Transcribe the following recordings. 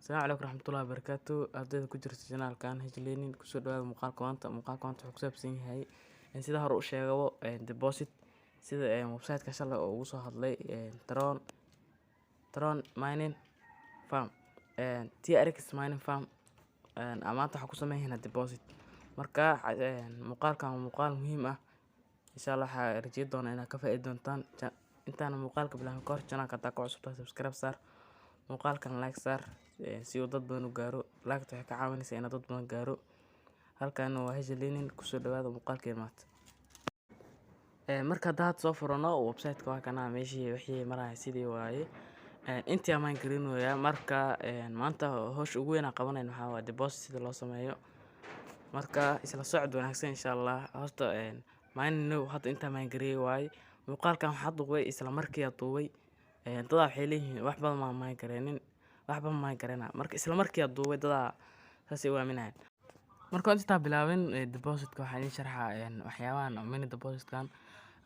السلام عليكم ورحمة الله وبركاته. ardayda ku jirta channelkan Hajleenin kusoo dhawaada muuqaalka maanta wuxuu ku saabsan yahay sida hore u sheegabo deposit sida website-ka shalay oo ugu soo hadlay Tron Mining Farm TRX Mining Farm maanta waxaan ku sameeynaa deposit. Marka muuqaalkan waa muuqaal muhiim ah, insha Allah waxaan rajeyn doonaa inaad ka faa'iidi doontaan. intaan muuqaalka bilaabin ka hor channelka hadaa ku cusub tahay subscribe saar, muuqaalkan like saar si uu dad badan u gaaro. Like waxay ka caawinaysaa in dad badan gaaro. halkan waa Hajleenin kusoo dhawaada muuqaalkeen maanta. marka hadaad soo furano website-ka waa kana meeshii wixii maraa sidii waaye intii amaan garinayaa. marka maanta hawsha ugu weyn aan qabanayno waxaa waa deposit sida loo sameeyo. marka isla socod wanaagsan insha Allah. horta mining hadda inta amaan gariyay waaye muuqaalkan waxaa duubay isla markii aad duubay dad waxay leeyihiin wax badan ma maan gareenin waxba ma garana. marka isla markii aad duubay dad saas ay u aaminayaan. marka inta bilaabin deposit-ka waxaan idin sharxaa waxyaabahan mini deposit-kan.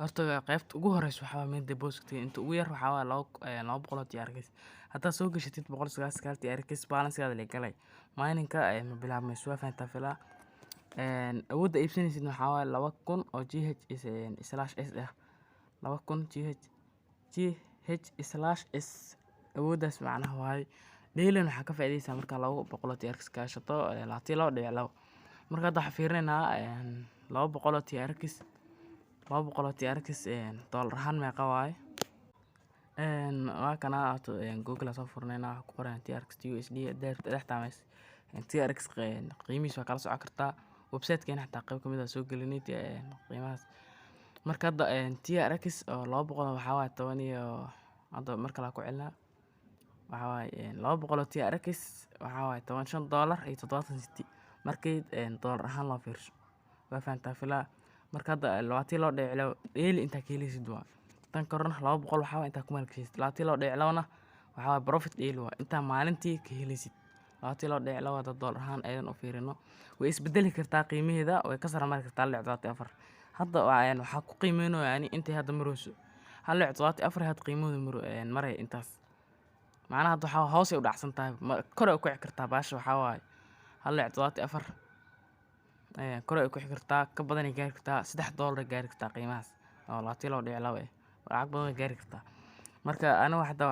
horta qaybta ugu horeysa waxaa waa mini deposit inta ugu yar waxaa waa 200 TRX. haddaad soo gashatid 199 TRX balance-gaada la galay mining-ka ma bilaabmayso waa fahantaa filaa. awoodda iibsanaysid waxaa waa 2000 oo GH/S ah 2000 GH/S awooddaas macnaha waaye dheelan waxaa ka faa'iideysaa marka 200 TRX ka gashato 22.2. marka hadda waxaan fiirinaynaa 200 TRX dollar ahaan meeqa waaye. waa kana Google soo furnaynaa waxa ku qoran TRX USD dhex TRX qiimihiisa waa kala socon kartaa. website-keena xataa qayb kamid ah soo gelinay qiimahaas. marka hadda TRX oo 200 waxaa waa 10 iyo hadda marka la ku celinaa waxaa waaye 200 TRX waxaa waaye $15.70 markii dollar ahaan loo fiirsho waa fahantaa filaa. marka hadda 22.2 daily inta ka helaysid waa tan korona 200 waxaa waa inta ku maalgashisid 22.2 waxaa waa profit daily waa inta maalintii ka helaysid 22.2 dollar ahaan ayaan u fiirino. way isbedeli kartaa qiimaheeda way ka sara mari kartaa 24. hadda waxaa ku qiimeyno yani intii hadda marayso 24 had qiimahooda maray intaas macnaha hadda waxaa hoos u dhacsan tahay kor ay ku kici kartaa baasha waxaa waaye 24 kor ay ku kici kartaa ka badan ay gaari kartaa $3 gaari kartaa qiimahaas oo 22.2 lacag badan gaari kartaa. marka aniga hadda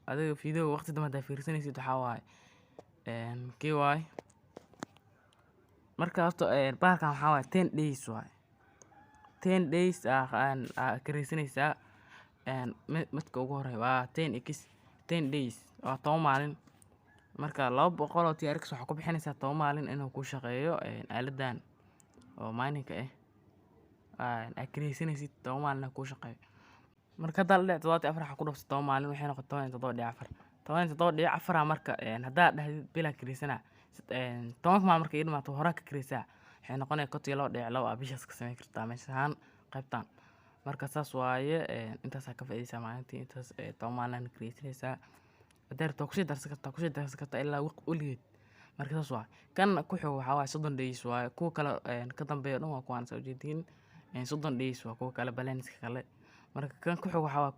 adiga video waqti dambe hadaa fiirsanaysid waxaa waaye kii waaye. marka horta bahalkan waxaa waaye 10 days waaye 10 days kareysanaysaa midka ugu horeeya waa 10x 10 days waa 10 maalin. marka 200 TRX waxaa ku bixinaysaa 10 maalin inuu ku shaqeeyo aaladan oo mining-ka ah kareysanaysid 10 maalin ku shaqeeyo. marka hadda 24 waxaa ku dhufto 10 maalin waxay noqotay 17.4 marka haddaa dhahdid bila kareysana 10 maalin markay dhimaato hore ka kareysaa waxay noqonay 22.2 bishaas ka sameyn kartaa meeshaan qaybtan. marka saas waaye intaas ka faa'iideysaa maalintii intaas 10 maalin kareysanaysaa hadaa ku sii darsan kartaa ilaa waqti marka saas waa kan ku xig waxaa waaye 30 days waaye kuwa kale ka dambeeyo dhan waa kuwaan soo jeedin 30 days waa kuwa kale balance-ka kale. marka kan ku xig waxaa waa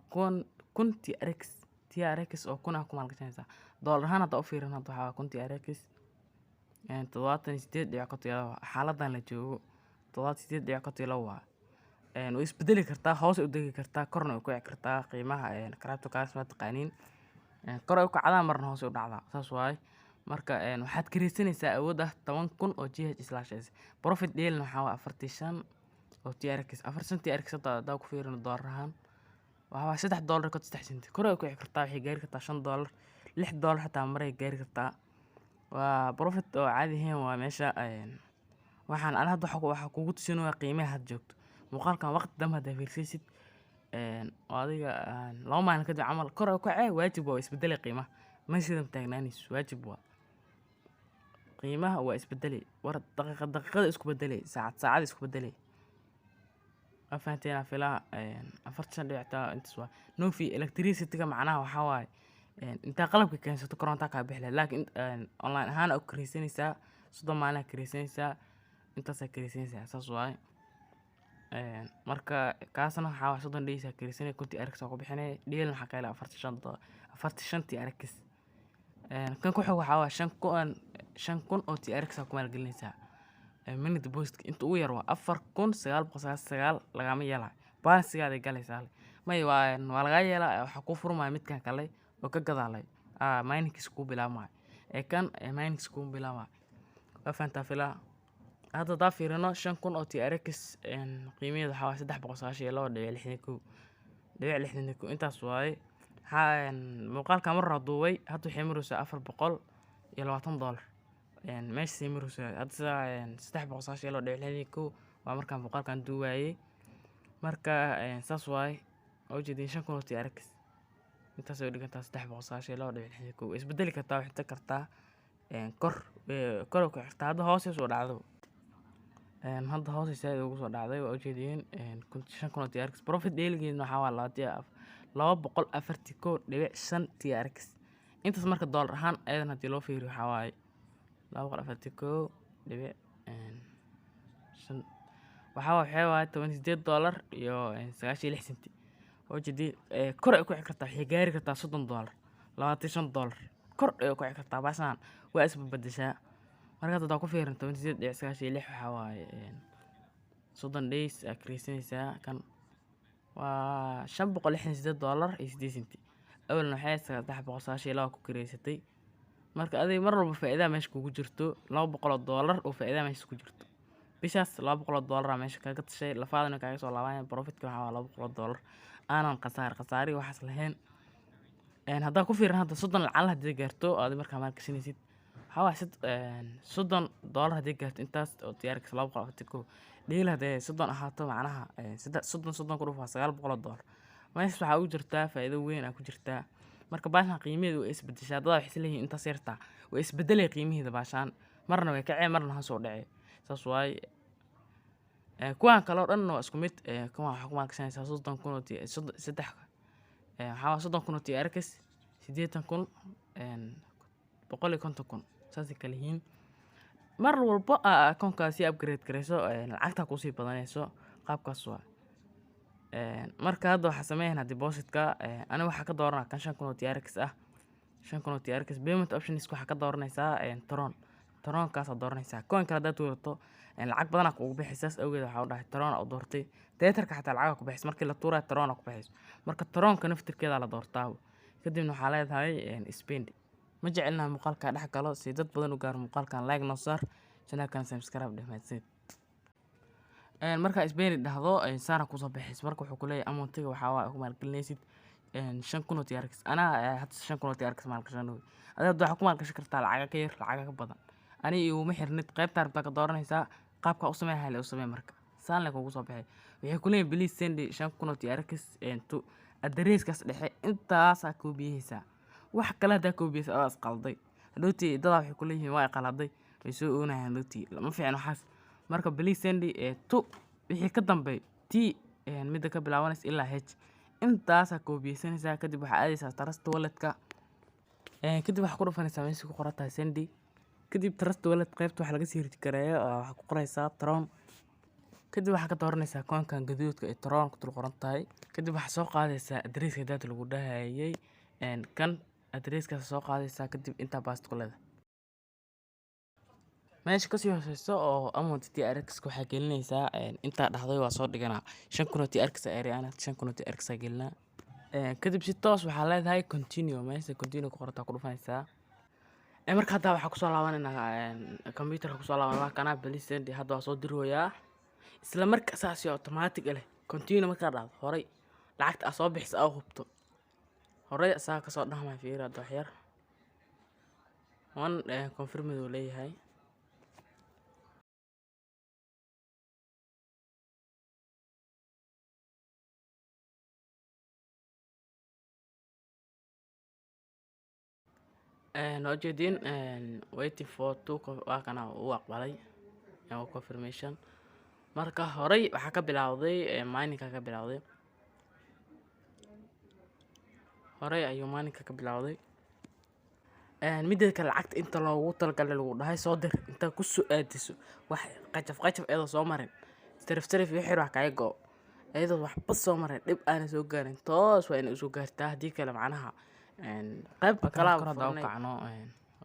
1000 TRX oo kuna ku maalgashanaysaa dollar ahaan hadda u fiirin hadda waxaa 1000 TRX 78.2 xaaladan la joogo 78.2 waa way isbedeli kartaa hoos u degi kartaa korna u kici kartaa qiimaha cryptocurrency ma taqaaniin kor ay u kacdaa marna hoos u dhacdaa saas waaye. marka waxaad kareysanaysaa awood ah 10,000 oo GH/S profit daily waxaa waa 45 oo TRX 45 TRX hadda ku fiirino dollar ahaan waxaa waa $3.3 kor ay u kici kartaa waxay gaari kartaa $5 $6 xataa maray gaari kartaa waa profit oo caadi ahayn waa meesha. waxaan aan hadda waxa kugu tusinayaa qiimaha had joogto muuqaalkan waqti dambe hadaa fiirsaysid adiga 2 maalin kadib camal kor u kacay waajib waa isbedeli qiimaha ma sidan taagnaanayso waajib waa qiimaha waa isbedeli war daqiiqada isku bedeli saacad isku bedeli afaanteena filaa 45 intaas waa no fee electricity-ga macnaha waxaa waaye inta qalabka keensato koronta ka bixi laakiin online ahaan oo kareysanaysaa 30 maalin kareysanaysaa intaas kareysanaysaa saas waaye. marka kaasna waxaa waa 30 days kareysanay 10 TRX ku bixinay dheelna waxa kale 45 TRX kan ku xig waxaa waa 5,000 oo TRX ku maalgelinaysaa. Mini deposit inta ugu yar waa 4,999 lagama yeelaa. Balansigaada galaysaa. May waa laga yeelaa waxa ku furmaya midkan kale oo ka gadaalay. Miningkiisa ku bilaabmay. Kan miningkiisa ku bilaabmay. Waa faanta filaa. Hadda daa fiirino 5,000 oo TRX qiimaheedu waxa waa 392.61 intaas waaye. Muuqaalka mar duubay hadda waxay maraysaa $420. Meeshii maraysaa hadda 392.61 waa markaan muuqaalkan duubayay. Marka saas waaye oo jeedin 5,000 oo TRX intaas oo dhigantaa 392.61 isbedeli kartaa wax kartaa kor ku xigta hadda hoos soo dhacdo. Hadda hoos ay ugu soo dhacday oo jeedin 5,000 oo TRX profit daily waxa waa 241.5 TRX intaas marka dollar ahaan ayadana hadii loo fiiriyo waxa waaye 241.5 waxa waaye $18 iyo 96 senti oo jeedin kor ay ku xig kartaa waxay gaari kartaa $30 $25 kor ay ku xig kartaa baasan waa isbedeshaa. Marka hadda ku fiirin 18.96 waxa waaye 30 days akriisanaysaa kan waa $568 iyo 8 senti awalna waxay 392 ku kireysatay. Marka adiga mar walba faa'iido meesha kugu jirto $200 oo faa'iido meesha ku jirto bishaas $200 meesha kaga tashay lafaadana kaaga soo laabanaya profitka waxa waa $200 aanan khasaari waxaas lahayn. Hadda ku fiirin hadda 30 lacag hadii gaarto aad markaa maalgashanaysid waxa waa $30 hadii gaarto intaas oo TRX 241 deal hadee 30 ahaato macnaha 30 ku dhufaa $900 meesha waxa ugu jirtaa faa'iido weyn ku jirtaa. Marka baashan qiimaheedu way isbedeshaa dad wax isleeyihiin inta sirta way isbedelay qiimaheeda baashan marna way kacay marna ha soo dhacay saas waaye. Kuwan kale oo dhan waa isku mid kuwan waxa ku maalgashanaysaa 30,000 oo waxa 30,000 oo TRX 80,000 150,000 saas kale yihiin. Mar walba akoonkaasi upgrade gareyso lacagta ku sii badanayso qaabkaas waa. Marka hadda waxa sameeynaa depositka aniga waxa ka dooranaa kan 5,000 oo TRX ah 5,000 oo TRX payment options waxa ka dooranaysaa Tron kaas dooranaysaa coin kala dad tuurto lacag badan ku bixisas awgeed waxa u dhahay Tron oo doortay Tetherka xataa lacag ku bixis markii la tuuray Tron ku bixis marka Tronka naftirkeeda la doortaa kadibna waxa leedahay spend ma jecelna muuqaalka dhex galo si dad badan u gaar muuqaalkan like noo saar channelkan subscribe dhamaadsid. Marka spend dhahdo saara ku soo bixis marka wuxuu ku leeyahay amountiga waxa waa ku maalgelinaysid 5,000 oo TRX ana hadda 5,000 oo TRX maalgashan adoo waxa ku maalgashan kartaa lacag ka yar lacag ka badan ani iyo ma xirnid qaybta rabta ka dooranaysaa qaabka u sameeyahay u sameey marka saan la kugu soo bixay waxay ku leeyahay please send 5,000 oo TRX to addresskaas dhexe intaas ku bixisa wax kale hada ku bixisa oo asqalday hadootii dad waxay ku leeyihiin waa qaladay way soo oonayaan hadootii lama fiicno xas marka please send to wixii ka dambeey t mid ka bilaabanaysa ilaa h intaas ku bixinaysaa kadib waxa aadaysaa trust wallet-ka kadib waxa ku dhufanaysaa meesha ku qoran send kadib trust wallet qaybta waxa laga sii ridi kareeyo waxa ku qoraysaa Tron kadib waxa ka dooranaysaa coin-kan gaduudka ee Tron ku qoran tahay kadib waxa soo qaadaysaa addresska dad lagu dhahayay kan addresska soo qaadaysaa kadib inta baasto leedahay meesha ka sii hooseyso oo amount TRX waxa gelinaysaa inta dhaxday waa soo dhiganaa 5,000 oo TRX area ana 5,000 oo TRX gelina kadib si toos waxa leedahay continue meesha continue ku qorata ku dhufanaysaa marka hadda waxa ku soo laabanayna computerka ku soo laabanaa kana please send hadda waa soo dirooyaa isla markaa saasi automatic leh continue marka dhacdo horay lacagta soo bixisa oo hubto horay asaa ka soo dhaxmay fiirada wax yar confirm uu leeyahay nojeedin waiting for two waa kana uu aqbalay confirmation marka horay waxa ka bilowday mining ka bilowday horay ayuu mining ka bilowday midda kale lacagta inta loogu talgalay lagu dhahay soo dir inta ku soo aadiso wax qajaf eedo soo marin tarif wixii wax kaga go eedo wax bas soo marin dib aan soo gaarin toos waa in soo gaartaa hadii kale macnaha qaybta kale kala kor hadda u furanay kacno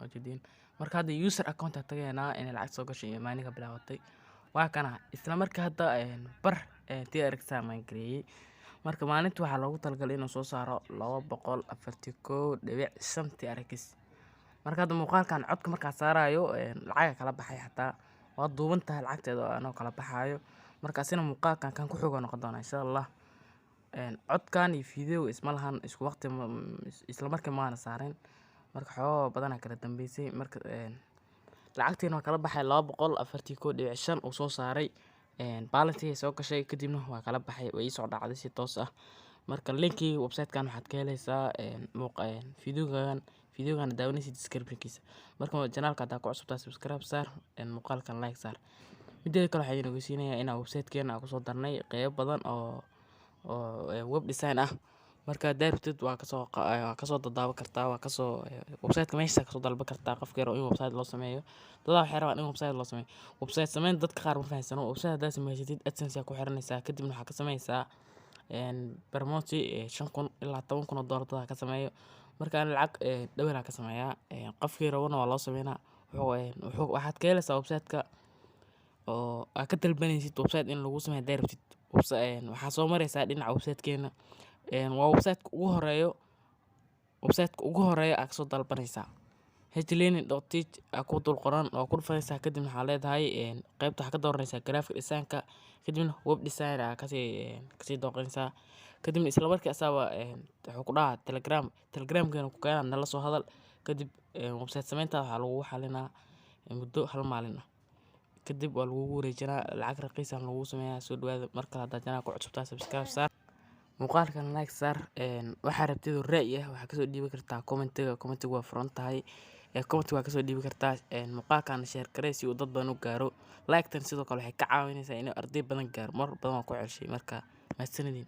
oo jidin marka hadda user account aan tagaynaa in lacag soo gashay iyo maaniga bilaabatay waa kana isla markaa hadda bar TRX aan gareeyay marka maalintii waxaa loogu talagalay inuu soo saaro 241.5 TRX marka hadda muuqaalkan codka markaa saarayo lacag kala baxay xataa waa duuban tahay lacagteeda anoo kala baxayo marka sina muuqaalkan kan ku xoog noqon doona insha Allah codkan iyo video isma lahan isku waqti isla markii maana saareen marka xoo badan kala dambeysay marka lacagteena waa kala baxay 241.5 uu soo saaray balance soo gashay kadibna waa kala baxay way soo dhacday si toos ah marka linkii website-kan waxaad ka helaysaa videogan daawanaysid description-kiisa marka channel-ka hadda ku cusubtaa subscribe saar muuqaalkan like saar midda kale waxaan idin ogeysiinayaa in website-keena ku soo darnay qayb badan oo web design ah marka daartid waa kasoo dadaaba kartaa waa kasoo website-ka meesha kasoo dalba kartaa qofka yar in website loo sameeyo dad waxay rabaan in website loo sameeyo website sameyn dadka qaar ma fahansano website hadaa sameysatid AdSense ku xiranaysaa kadibna waxaa ka sameysaa promote 5,000 ilaa 10,000 dollar dad ka sameeyo marka aan lacag dhawaan ka sameeyaa qofkii rabana waa loo sameynaa waxaad ka helaysaa website-ka oo aad ka dalbanaysid website in lagu sameeyo daartid waxaa soo maraysaa dhinaca website-keena waa website-ka ugu horeeya aad soo dalbanaysaa htlearning.tech ku dul qoran oo ku dhufanaysaa kadibna waxaa leedahay qaybta waxaa ka dooranaysaa graphic design-ka kadibna web design kasii dooranaysaa kadibna isla markii asaaba wuxuu ku dhahaa telegram-keena ku keenaa nala soo hadal kadib website sameynta waxaa lagu xalinaa muddo 1 maalin ah kadib waa lagu wareejinaa lacag raqiis ah lagu sameeyaa soo dhawaada marka hadda channel ku cusubtaa subscribe saar muuqaalkan like saar waxa rabtid ra'yi ah waxa kasoo dhiibi kartaa commentiga waa furan tahay comment waa kasoo dhiibi kartaa muuqaalkan share garee si uu dad badan u gaaro like tan sidoo kale waxay ka caawinaysaa inay arday badan gaaro mar badan waa ku celshay marka mahadsanidin